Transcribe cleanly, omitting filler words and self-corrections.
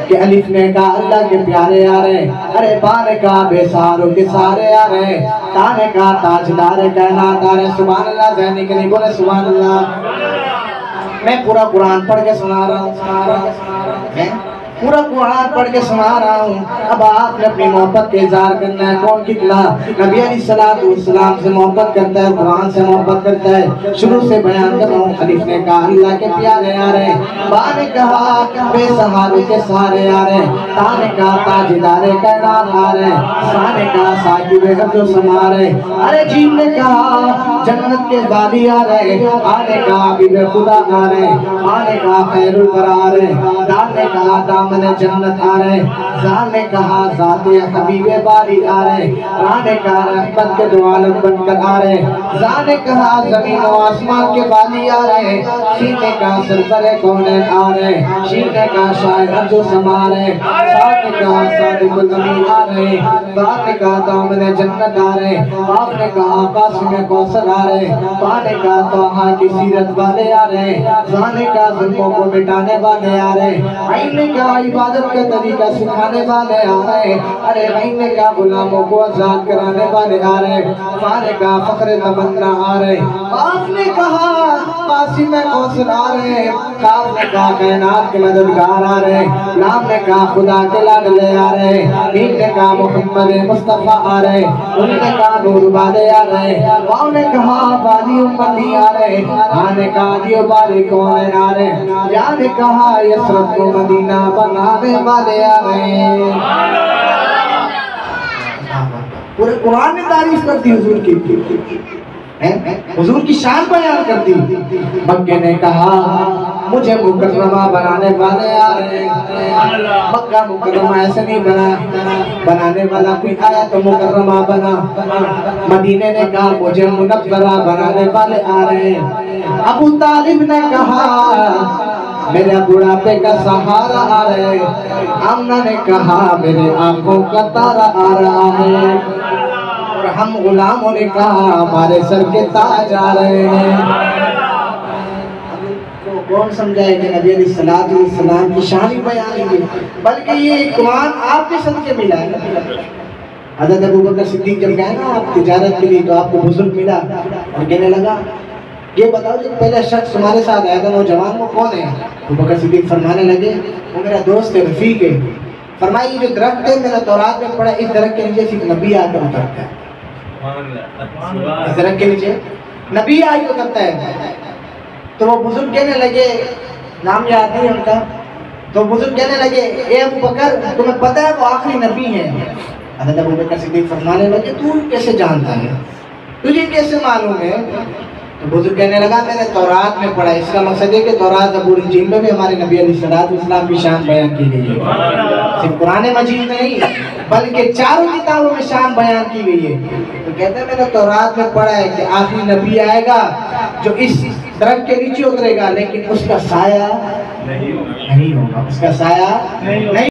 کہ الف نے کہا اللہ کے پیارے آ رہے ہیں، ارے با نے کہا بے سہاروں کے سہارے آ رہے ہیں، تا نے کہا تاجدار کائنات آ رہے ہیں۔ سبحان اللہ، ذہنی کے نہیں بولے سبحان اللہ۔ میں پورا قرآن پڑھ کے سنا رہا ہوں، پورا قرآن پڑھ کے سنا رہا ہوں۔ اب آپ نے اپنی محبت کے اظہار کرنا ہے۔ کون کتنا نبی علیہ السلام سے محبت کرتا ہے، قرآن سے محبت کرتا ہے۔ شروع سے بیان کر رہا ہوں۔ الف نے کہا اللہ کے پیارے آ رہے ہیں، با نے کہا بے سہاروں کے سہارے آ رہے ہیں، تا نے کہا تاجدار کائنات آ رہے ہیں، سا نے کہا ساقب حق جو سما رہے ہیں، ارے جیم نے کہا جنت کے وادی آ رہے ہیں، آ نے کہا حبیب خدا آ رہے ہیں، آ نے کہا خیر الورا آ رہے ہیں، دال نے کہا دامن جنت آ رہے ہیں، زال نے کہا ذات حبیب باری آ رہے ہیں، را نے کہا رحمت کے دو عالم بن کر آ رہے ہیں، زا نے کہا زمین و آسمان کے والی آ رہے ہیں، شین نے کہا سرور کونین آ رہے ہیں، شین نے کہا شاعر جو سما رہے ہیں، ساتھ نے کہا صادق الامین آ رہے ہیں، بات نے کہا دامن جنت آ رہے ہیں، باپ نے کہا قاسم کوثر آ رہے ہیں، با نے کہا توہا کی سیرت والے آ رہے ہیں، زا نے کہا ظلموں کو مٹانے والے آ رہے ہیں، عین نے کہا عبادت کا طریقہ سکھانے والے آ رہے ہیں، ارے عین نے کہا غلاموں کو آزاد کرانے والے آ رہے ہیں، فا نے کہا فخر تمنا آ رہے ہیں، قاف نے کہا قاسم کوثر آ رہے ہیں، کاف نے کہا کائنات کے مددگار آ رہے ہیں، لام نے کہا خدا کے لاڈلے آ رہے ہیں، میم نے کہا محمد مصطفیٰ آ رہے ہیں، ان نے کہا نور والے آ رہے ہیں، واؤ نے کہا والی امتی آ رہے ہیں، ہاں نے کہا دیو باری کونین آ رہے ہیں، یا نے کہا یسرف کو مدینہ بنانے والے آ رہے ہیں۔ پورے قرآن نے تعریف کر دی حضور کی، حضور کی شان بیان کر دی۔ مکہ نے کہا مجھے مکرمہ بنانے والے آ رہے ہیں، مکہ مکرمہ ایسے نہیں بنانے والا کوئی آیا تو مکرمہ بنا۔ مدینے نے کہا مجھے منورہ بنانے والے آ رہے ہیں۔ ابو طالب نے کہا میرے بڑھاپے کا سہارا آ رہے ہیں۔ آمنہ نے کہا میرے آنکھوں کا تارا آ رہا ہے، اور ہم غلاموں نے کہا ہمارے سر کے تاج آ رہے ہیں۔ کون سمجھائے کہ نبی علیہ السلام کی شان ہی بیان کی، بلکہ یہ قرآن آپ کے صدقے ملا ہے۔ حضرت ابوبکر صدیق جب گئے نا آپ تجارت کے لیے تو آپ کو بزرگ ملا اور کہنے لگا یہ بتاؤ جو پہلا شخص تمہارے ساتھ آیا تھا نوجوان وہ کون ہے؟ ابوبکر صدیق فرمانے لگے وہ میرا دوست ہے، رفیق ہے۔ فرمائی جو درخت ہے میں نے تورات میں پڑھا اس درخت کے نیچے ایک نبی آ کر اترتا ہے، اس درخت کے نیچے نبی آ کر اترتا ہے۔ تو وہ بزرگ کہنے لگے، نام یاد نہیں ان کا، تو بزرگ کہنے لگے اے ابوبکر تمہیں پتہ ہے وہ آخری نبی ہیں؟ حضرت ابوبکر صدیق فرمانے لگے تو کیسے جانتا ہے، تجھے کیسے معلوم ہے؟ تو بزرگ کہنے لگا میں نے تورات میں پڑھا۔ اس کا مقصد ہے کہ تورات زبور انجیل میں بھی ہمارے نبی علیہ السلام کی شان بیان کی گئی ہے، صرف قرآن مجید میں نہیں بلکہ چاروں کتابوں میں شان بیان کی گئی ہے۔ تو کہتے ہیں میں نے تورات میں پڑھا ہے کہ آخری نبی آئے گا جو اس درخت کے نیچے اترے گا لیکن اس کا سایہ نہیں ہوگا، اس کا سایہ نہیں